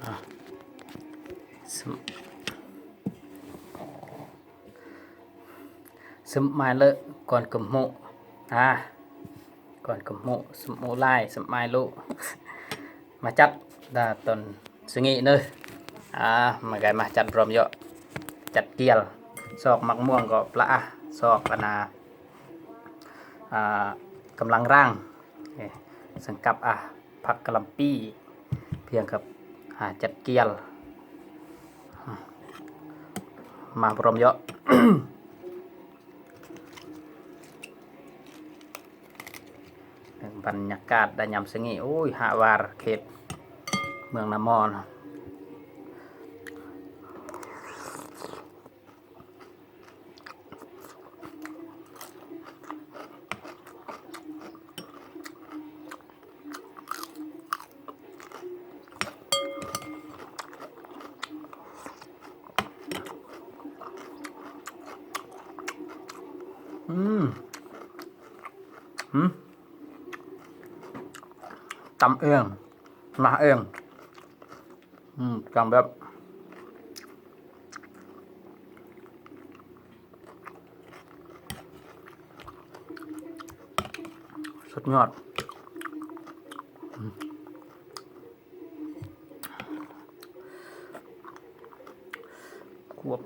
สมายเลอะก่อนกำโมก่อนกำโมสมโมไล่สมายโลมาจัดดาตอนสงีเนยมาไกมาจัดพร้อมเยอะจัดเกียร์ซอกมักม่วงก็ปลาซอกกำลังร่างสังกับผักกะหล่ำปีเพียงกับจัดเกียร์มาพร้อมเยอะ บรรยากาศได้ยำสงีโอ้ยหาวาร์เขตเมืองนามอนตำเองมาเองตำแบบสุดยอดควบ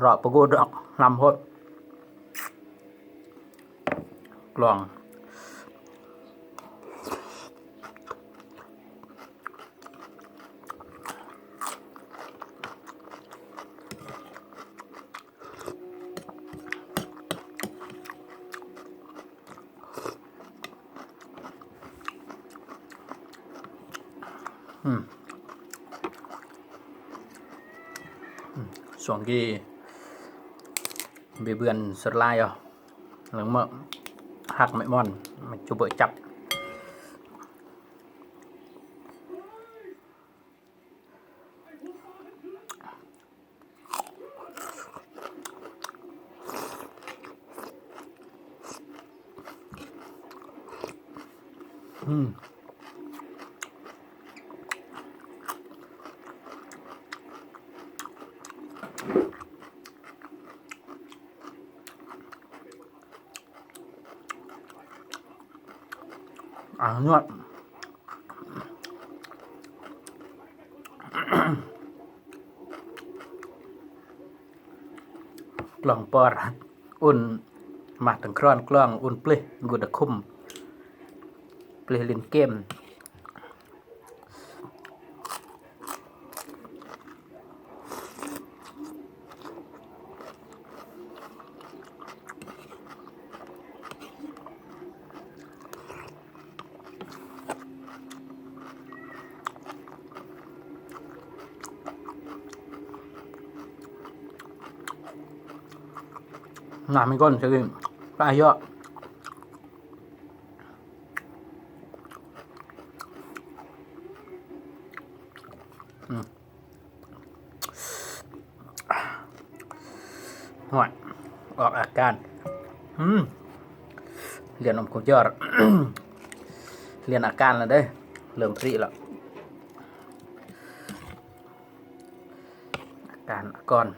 รอประกูดอกลำพดกลองส่วนที่เบือนสไลด์หรือเมื่อหักไม่มอนมันจูเบจับนวดกล่องปอดอุ่นมาถึงครอนกล้องอุ่นเปลยกูดคุ้มเปลยลินเกมน้ำมีก้นใช่ไหมปลาเยอะหอยออกอาการเรียนอมกุยอด เรียนอาการแล้วเด้เริ่มพรีแล้วอาการก่อน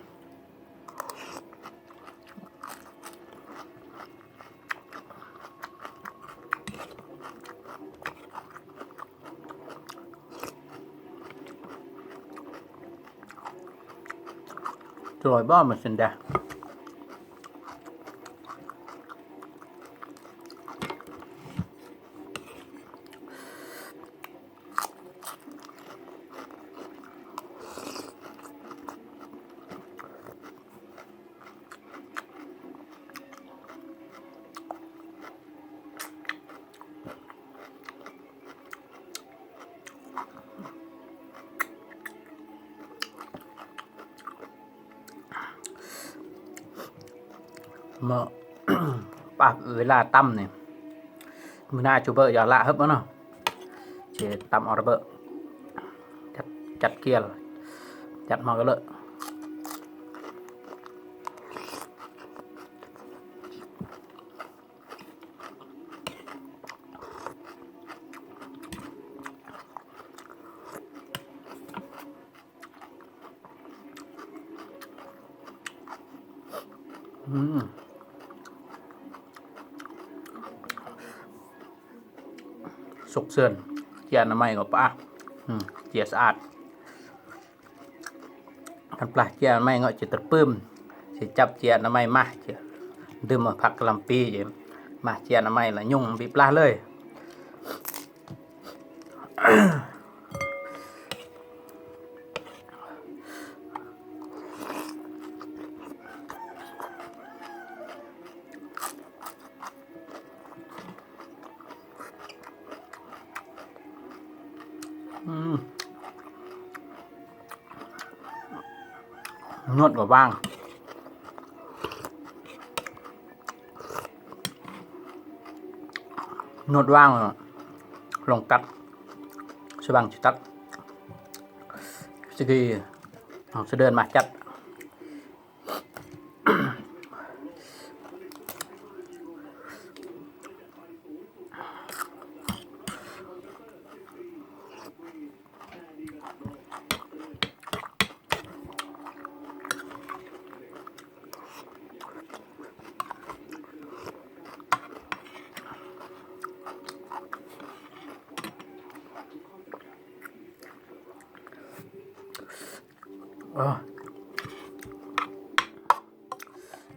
จอยบ้ามันสินดาเมื่อ ปากเวลาตั้มเนี่ยมือหน้าจูเบอร์อย่าละฮึบมั้งเนาะเจตั้มออร์เบอร์จัดเกียร์จัดมาก็เลย สุกเสื่อนเจียน้ำมันกับปลาเจียสะอาดทันปลาเจียน้ำมันก็จะตะปื้มสิจับเจียน้ำมันมาเจียดื่มมาผักลำปีเจียมาเจียน้ำมันละยุ่งบีปลาเลยนวดกับว่างนวดว่างลงกัดสบังจุดตัดสกีเอาเดินมาจัด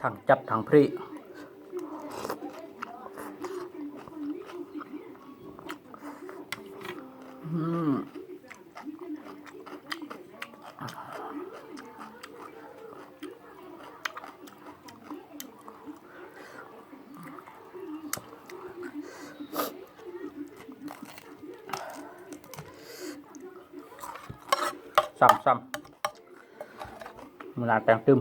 ทางจัดทางพริซ้ำเวลาแตงตึม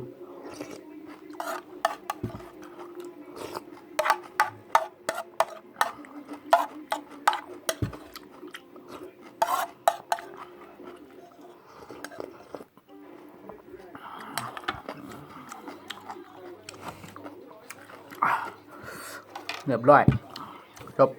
เรียบร้อยจบ